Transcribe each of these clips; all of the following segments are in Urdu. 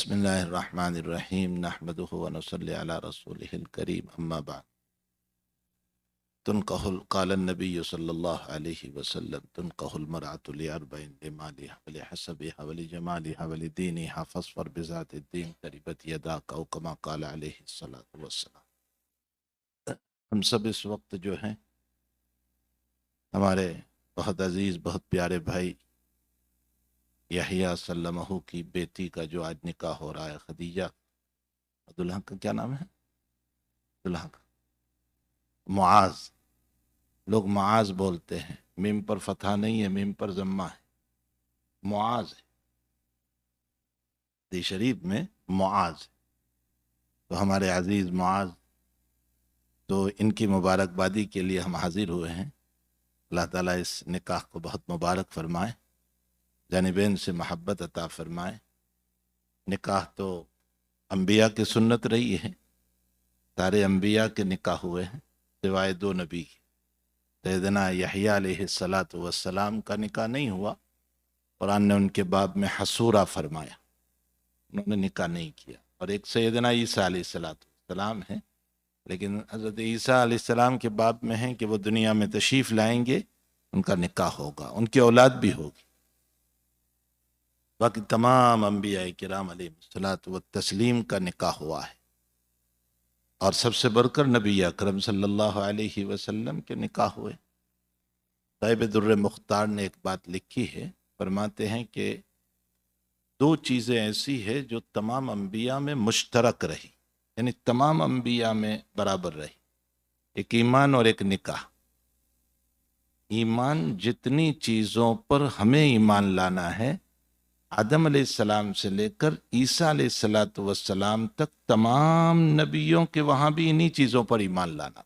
بسم اللہ الرحمن الرحیم نحمده ونصلی علی رسولہ الکریم اما بعد قال النبی صلی اللہ علیہ وسلم تنقح المرأة لأربع لمالها ولحسبها ولجمالها ولدینها فاصفر بذات الدین تربت یداک او کما قال علیہ الصلاۃ والسلام۔ ہم سب اس وقت جو ہیں ہمارے بہت عزیز بہت پیارے بھائی یحییٰ سلمہ کی بیٹی کا جو آج نکاح ہو رہا ہے، خدیجہ، دلہن کا کیا نام ہے؟ دلہن کا معاذ، لوگ معاذ بولتے ہیں، میم پر فتحہ نہیں ہے، میم پر ضمہ ہے، معاذ ہے، حدیث شریف میں معاذ ہے۔ تو ہمارے عزیز معاذ، تو ان کی مبارکبادی کے لیے ہم حاضر ہوئے ہیں۔ اللہ تعالیٰ اس نکاح کو بہت مبارک فرمائے، جانبین سے محبت عطا فرمائے۔ نکاح تو انبیاء کی سنت رہی ہے، سارے انبیاء کے نکاح ہوئے ہیں سوائے دو نبی کی۔ سیدنا یحییٰ علیہ السلام کا نکاح نہیں ہوا، قرآن نے ان کے باب میں حصورہ فرمایا، انہوں نے نکاح نہیں کیا۔ اور ایک سیدنا عیسیٰ علیہ السلام ہے، لیکن حضرت عیسیٰ علیہ السلام کے باب میں ہے کہ وہ دنیا میں تشریف لائیں گے، ان کا نکاح ہوگا، ان کی اولاد بھی ہوگی۔ باقی تمام انبیاء کرام علیہ الصلوۃ والتسلیم کا نکاح ہوا ہے، اور سب سے بڑھ کر نبی اکرم صلی اللہ علیہ وسلم کے نکاح ہوئے۔ صاحب در مختار نے ایک بات لکھی ہے، فرماتے ہیں کہ دو چیزیں ایسی ہیں جو تمام انبیاء میں مشترک رہی، یعنی تمام انبیاء میں برابر رہی، ایک ایمان اور ایک نکاح۔ ایمان، جتنی چیزوں پر ہمیں ایمان لانا ہے، آدم علیہ السلام سے لے کر عیسیٰ علیہ السلام تک تمام نبیوں کے وہاں بھی انہی چیزوں پر ایمان لانا تھا،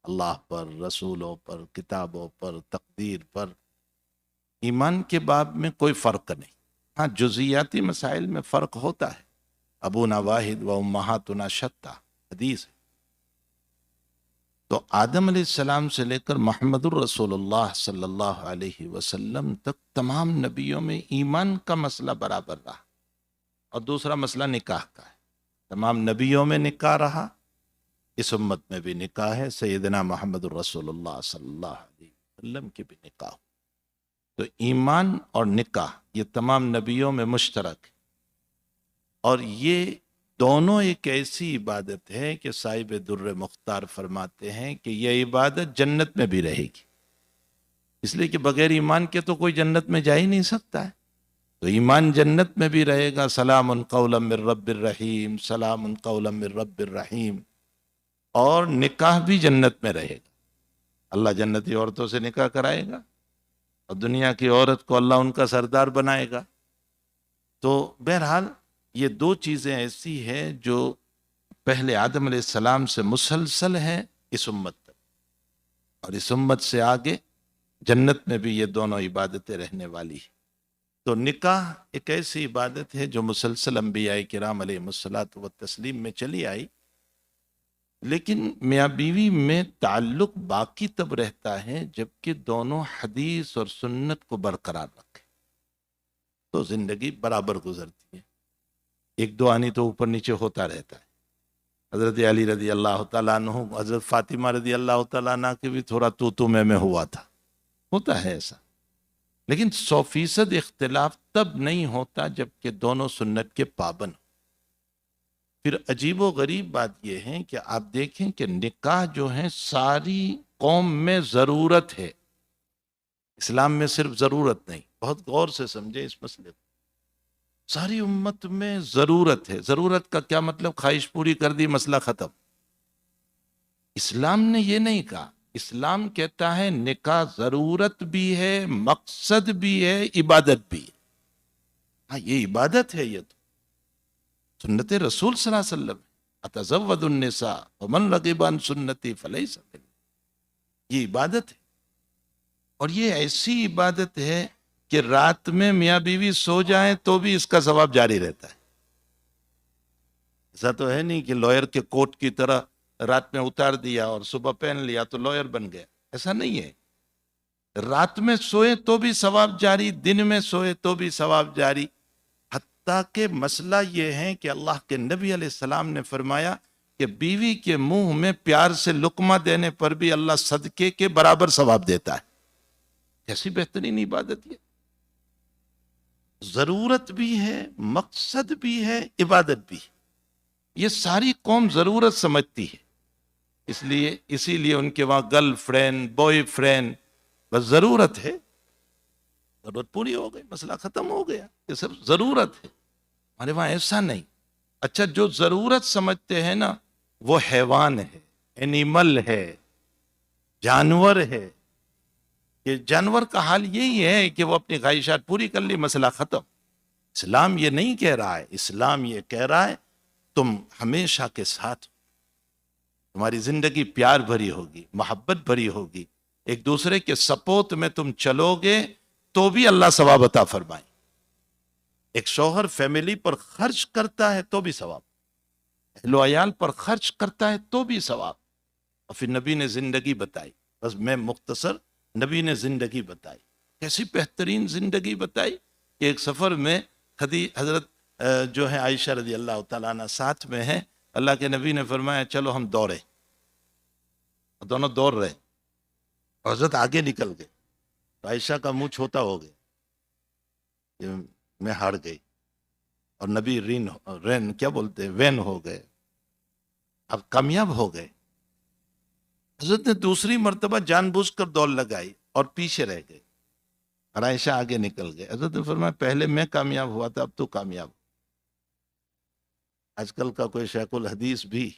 اللہ پر، رسولوں پر، کتابوں پر، تقدیر پر۔ ایمان کے باب میں کوئی فرق نہیں، ہاں جزیاتی مسائل میں فرق ہوتا ہے، ابونا واحد و امہاتنا شتیٰ حدیث ہے۔ تو آدم علیہ السلام سے لے کر محمد الرسول اللہ صلی اللہ علیہ وسلم تک تمام نبیوں میں ایمان کا مسئلہ برابر رہا، اور دوسرا مسئلہ نکاح کا ہے۔ تمام نبیوں میں نکاح رہا، اس امت میں بھی نکاح ہے، سیدنا محمد الرسول اللہ صلی اللہ علیہ وسلم کے بھی نکاح۔ تو ایمان اور نکاح یہ تمام نبیوں میں مشترک ہے، اور یہ دونوں ایک ایسی عبادت ہے کہ صاحب در مختار فرماتے ہیں کہ یہ عبادت جنت میں بھی رہے گی، اس لیے کہ بغیر ایمان کے تو کوئی جنت میں جا ہی نہیں سکتا ہے۔ تو ایمان جنت میں بھی رہے گا، سلام قولا من رب الرحیم، سلام قولا من رب الرحیم، اور نکاح بھی جنت میں رہے گا۔ اللہ جنتی عورتوں سے نکاح کرائے گا، اور دنیا کی عورت کو اللہ ان کا سردار بنائے گا۔ تو بہرحال یہ دو چیزیں ایسی ہیں جو پہلے آدم علیہ السلام سے مسلسل ہیں اس امت تک، اور اس امت سے آگے جنت میں بھی یہ دونوں عبادتیں رہنے والی ہیں۔ تو نکاح ایک ایسی عبادت ہے جو مسلسل انبیاء کرام علیہ الصلوۃ والتسلیم میں چلی آئی، لیکن میاں بیوی میں تعلق باقی تب رہتا ہے جبکہ دونوں حدیث اور سنت کو برقرار رکھیں، تو زندگی برابر گزرتی ہے۔ ایک دو آنی تو اوپر نیچے ہوتا رہتا ہے، حضرت علی رضی اللہ تعالیٰ عنہ، حضرت فاطمہ رضی اللہ تعالیٰ عنہ کے بھی تھوڑا تو میں ہوا تھا، ہوتا ہے ایسا، لیکن 100% اختلاف تب نہیں ہوتا جبکہ دونوں سنت کے پابند ہوں۔ پھر عجیب و غریب بات یہ ہے کہ آپ دیکھیں کہ نکاح جو ہے ساری قوم میں ضرورت ہے، اسلام میں صرف ضرورت نہیں، بہت غور سے سمجھے اس مسئلے کو، ساری امت میں ضرورت ہے۔ ضرورت کا کیا مطلب؟ خواہش پوری کر دی، مسئلہ ختم۔ اسلام نے یہ نہیں کہا، اسلام کہتا ہے نکاح ضرورت بھی ہے، مقصد بھی ہے، عبادت بھی ہے۔ ہاں یہ عبادت ہے، یہ تو سنت رسول صلی اللہ علیہ وسلم، اتزود النساء ومن رغب عن سنتی فلیس منی، یہ عبادت ہے۔ اور یہ ایسی عبادت ہے کہ رات میں میاں بیوی سو جائیں تو بھی اس کا ثواب جاری رہتا ہے۔ ایسا تو ہے نہیں کہ لوئر کے کوٹ کی طرح رات میں اتار دیا اور صبح پہن لیا تو لوئر بن گیا، ایسا نہیں ہے۔ رات میں سوئے تو بھی ثواب جاری، دن میں سوئے تو بھی ثواب جاری، حتیٰ کہ مسئلہ یہ ہے کہ اللہ کے نبی علیہ السلام نے فرمایا کہ بیوی کے منہ میں پیار سے لقمہ دینے پر بھی اللہ صدقے کے برابر ثواب دیتا ہے. کیسی بہترین عبادت یہ. ضرورت بھی ہے، مقصد بھی ہے، عبادت بھی ہے. یہ ساری قوم ضرورت سمجھتی ہے، اسی لیے ان کے وہاں گرل فرینڈ، بوائے فرینڈ، بس ضرورت ہے. ضرورت پوری ہو گئی، مسئلہ ختم ہو گیا. یہ سب ضرورت ہے. ہمارے وہاں ایسا نہیں. اچھا، جو ضرورت سمجھتے ہیں نا وہ حیوان ہے، اینیمل ہے، جانور ہے. کہ جانور کا حال یہی ہے کہ وہ اپنی خواہشات پوری کر لی، مسئلہ ختم. اسلام یہ نہیں کہہ رہا ہے. اسلام یہ کہہ رہا ہے تم ہمیشہ کے ساتھ، تمہاری زندگی پیار بھری ہوگی، محبت بھری ہوگی، ایک دوسرے کے سپورٹ میں تم چلو گے تو بھی اللہ ثواب عطا فرمائے. ایک شوہر فیملی پر خرچ کرتا ہے تو بھی ثواب، اہل و عیال پر خرچ کرتا ہے تو بھی ثواب. اور پھر نبی نے زندگی بتائی. بس میں مختصر، نبی نے زندگی بتائی، کیسی بہترین زندگی بتائی کہ ایک سفر میں حضرت جو ہے عائشہ رضی اللہ تعالیٰ عنہ ساتھ میں ہے. اللہ کے نبی نے فرمایا چلو ہم دوڑے، دونوں دوڑ رہے اور حضرت آگے نکل گئے. تو عائشہ کا منہ چھوٹا ہو گیا کہ میں ہار گئی، اور نبی رین کیا بولتے ہیں، وین ہو گئے، اب کامیاب ہو گئے. حضرت نے دوسری مرتبہ جان بوجھ کر دوڑ لگائی اور پیچھے رہ گئے، اور عائشہ آگے نکل گئے. حضرت نے فرمایا پہلے میں کامیاب ہوا تھا، اب تو کامیاب. آج کل کا کوئی شیخ الحدیث بھی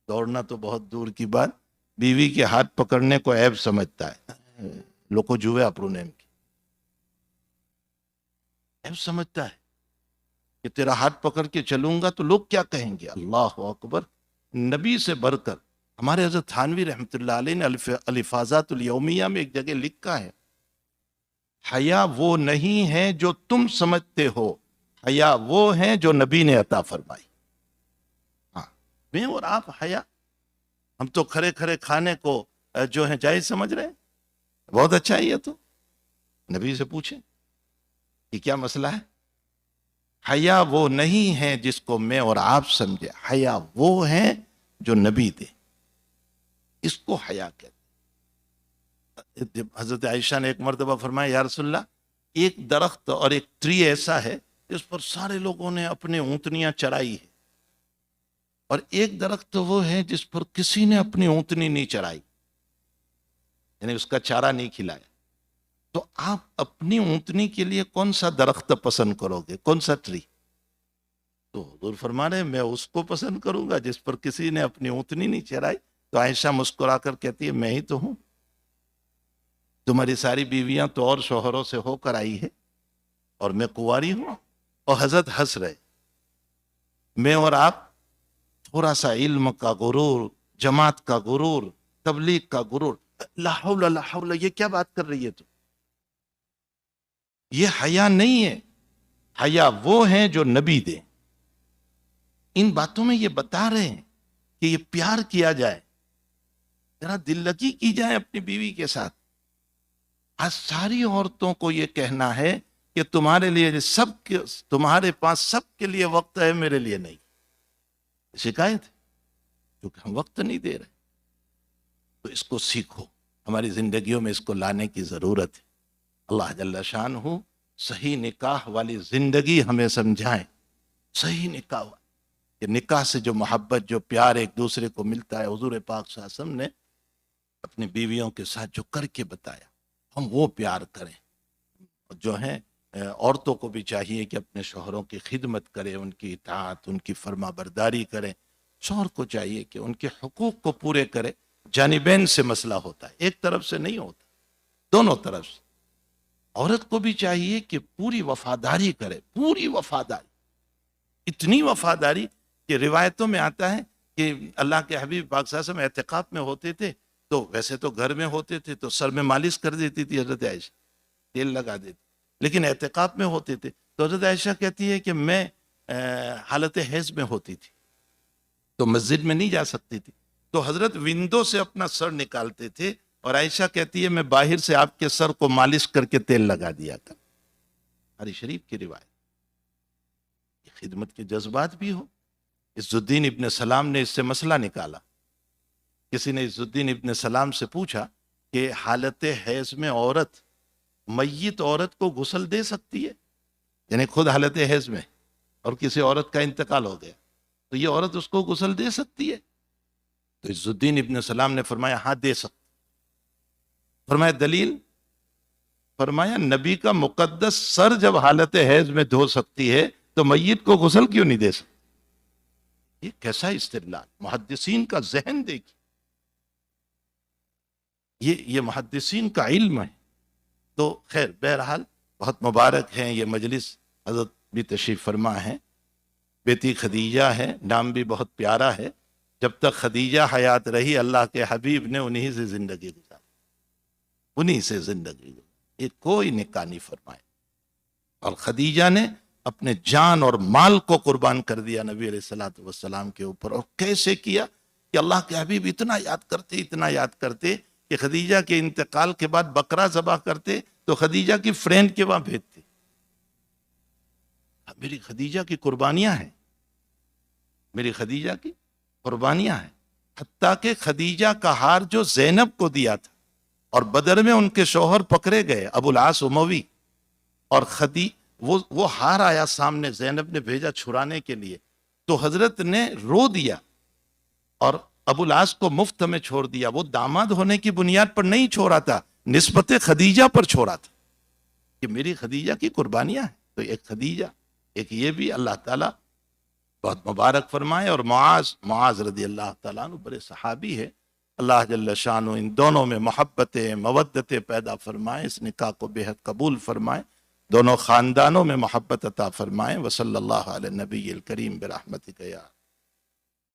دوڑنا تو بہت دور کی بات، بیوی کے ہاتھ پکڑنے کو عیب سمجھتا ہے. لوگوں جوئے اپرو نیم کی عیب سمجھتا ہے کہ تیرا ہاتھ پکڑ کے چلوں گا تو لوگ کیا کہیں گے. اللہ اکبر. نبی سے بڑھ کر ہمارے حضرت تھانوی رحمۃ اللہ علیہ نے الفاظات الیومیہ میں ایک جگہ لکھا ہے، حیا وہ نہیں ہے جو تم سمجھتے ہو، حیا وہ ہے جو نبی نے عطا فرمائی. ہاں، میں اور آپ حیا، ہم تو کھڑے کھڑے کھانے کو جو ہے جائز سمجھ رہے ہیں. بہت اچھا ہے. یہ تو نبی سے پوچھیں کہ کیا مسئلہ ہے. حیا وہ نہیں ہے جس کو میں اور آپ سمجھے، حیا وہ ہے جو نبی دے، اس کو حیا کہتے. حضرت عائشہ نے ایک مرتبہ فرمایا یا رسول اللہ، ایک درخت اور ایک ٹری ایسا ہے جس پر سارے لوگوں نے اپنے اونٹنیاں چرائی ہے، اور ایک درخت وہ ہے جس پر کسی نے اپنی اونٹنی نہیں چرائی، یعنی اس کا چارہ نہیں کھلایا. تو آپ اپنی اونٹنی کے لیے کون سا درخت پسند کرو گے، کون سا ٹری؟ تو حضور فرما رہے ہیں میں اس کو پسند کروں گا جس پر کسی نے اپنی اونٹنی نہیں چرائی. تو عائشہ مسکرا کر کہتی ہے میں ہی تو ہوں. تمہاری ساری بیویاں تو اور شوہروں سے ہو کر آئی ہے اور میں کنواری ہوں. اور حضرت ہنس رہے. میں اور آپ تھوڑا سا علم کا غرور، جماعت کا غرور، تبلیغ کا غرور، لا حول لا حول، یہ کیا بات کر رہی ہے تو؟ یہ حیا نہیں ہے. حیا وہ ہیں جو نبی دے. ان باتوں میں یہ بتا رہے ہیں کہ یہ پیار کیا جائے، ذرا دل لگی کی جائے اپنی بیوی کے ساتھ. آج ساری عورتوں کو یہ کہنا ہے کہ تمہارے لیے تمہارے پاس سب کے لیے وقت ہے، میرے لیے نہیں. شکایت ہے کیونکہ ہم وقت نہیں دے رہے. تو اس کو سیکھو، ہماری زندگیوں میں اس کو لانے کی ضرورت ہے. اللہ جل شانہ صحیح نکاح والی زندگی ہمیں سمجھائیں. صحیح نکاح، کہ نکاح سے جو محبت، جو پیار ایک دوسرے کو ملتا ہے، حضور پاک صلی اللہ علیہ وسلم نے اپنی بیویوں کے ساتھ جو کر کے بتایا، ہم وہ پیار کریں. جو ہیں عورتوں کو بھی چاہیے کہ اپنے شوہروں کی خدمت کریں، ان کی اطاعت، ان کی فرما برداری کریں. شوہر کو چاہیے کہ ان کے حقوق کو پورے کرے. جانبین سے مسئلہ ہوتا ہے، ایک طرف سے نہیں ہوتا، دونوں طرف سے. عورت کو بھی چاہیے کہ پوری وفاداری کرے، پوری وفاداری، اتنی وفاداری کہ روایتوں میں آتا ہے کہ اللہ کے حبیب پاک صلی اللہ علیہ وسلم اعتکاف میں ہوتے تھے تو ویسے تو گھر میں ہوتے تھے تو سر میں مالش کر دیتی تھی حضرت عائشہ، تیل لگا دیتی، لیکن اعتکاف میں ہوتے تھے تو حضرت عائشہ کہتی ہے کہ میں حالت حیض میں ہوتی تھی تو مسجد میں نہیں جا سکتی تھی، تو حضرت ونڈو سے اپنا سر نکالتے تھے، اور عائشہ کہتی ہے میں باہر سے آپ کے سر کو مالش کر کے تیل لگا دیا کر. بخاری شریف کی روایت. خدمت کے جذبات بھی ہو. عز الدین ابن سلام نے اس سے مسئلہ نکالا. کسی نے عز الدین ابن سلام سے پوچھا کہ حالت حیض میں عورت میت عورت کو غسل دے سکتی ہے؟ یعنی خود حالت حیض میں اور کسی عورت کا انتقال ہو گیا تو یہ عورت اس کو غسل دے سکتی ہے؟ تو عز الدین ابن سلام نے فرمایا ہاں دے سکتی. فرمایا دلیل؟ فرمایا نبی کا مقدس سر جب حالت حیض میں دھو سکتی ہے تو میت کو غسل کیوں نہیں دے سکتی؟ یہ کیسا استدلال! محدثین کا ذہن دیکھیے، یہ محدثین کا علم ہے. تو خیر بہرحال بہت مبارک ہیں یہ مجلس. حضرت بھی تشریف فرما ہے، بیٹی خدیجہ ہے، نام بھی بہت پیارا ہے. جب تک خدیجہ حیات رہی اللہ کے حبیب نے انہی سے زندگی گزاری، انہی سے زندگی گزاری. یہ کوئی نکاح نہیں فرمائے. اور خدیجہ نے اپنے جان اور مال کو قربان کر دیا نبی علیہ الصلوۃ والسلام کے اوپر. اور کیسے کیا کہ اللہ کے حبیب اتنا یاد کرتے کہ خدیجہ کے انتقال کے بعد بکرا ذبح کرتے تو خدیجہ کی فرینڈ کے وہاں بھیجتے. میری خدیجہ کی قربانیاں ہیں، میری خدیجہ کی قربانیاں ہیں. حتیٰ کہ خدیجہ کا ہار جو زینب کو دیا تھا اور بدر میں ان کے شوہر پکڑے گئے ابو العاص اموی، اور وہ ہار آیا سامنے، زینب نے بھیجا چھڑانے کے لیے تو حضرت نے رو دیا اور ابو العاص کو مفت میں چھوڑ دیا. وہ داماد ہونے کی بنیاد پر نہیں چھوڑا تھا، نسبت خدیجہ پر چھوڑا تھا کہ میری خدیجہ کی قربانیاں ہیں. تو ایک خدیجہ، ایک یہ بھی اللہ تعالیٰ بہت مبارک فرمائے. اور معاذ رضی اللہ تعالیٰ عنہ بڑے صحابی ہے، اللہ جل شانہ ان دونوں میں محبتیں مودتیں پیدا فرمائے، اس نکاح کو بے حد قبول فرمائے، دونوں خاندانوں میں محبت عطا فرمائے. وصلی اللہ علی النبی الکریم برحمتک یا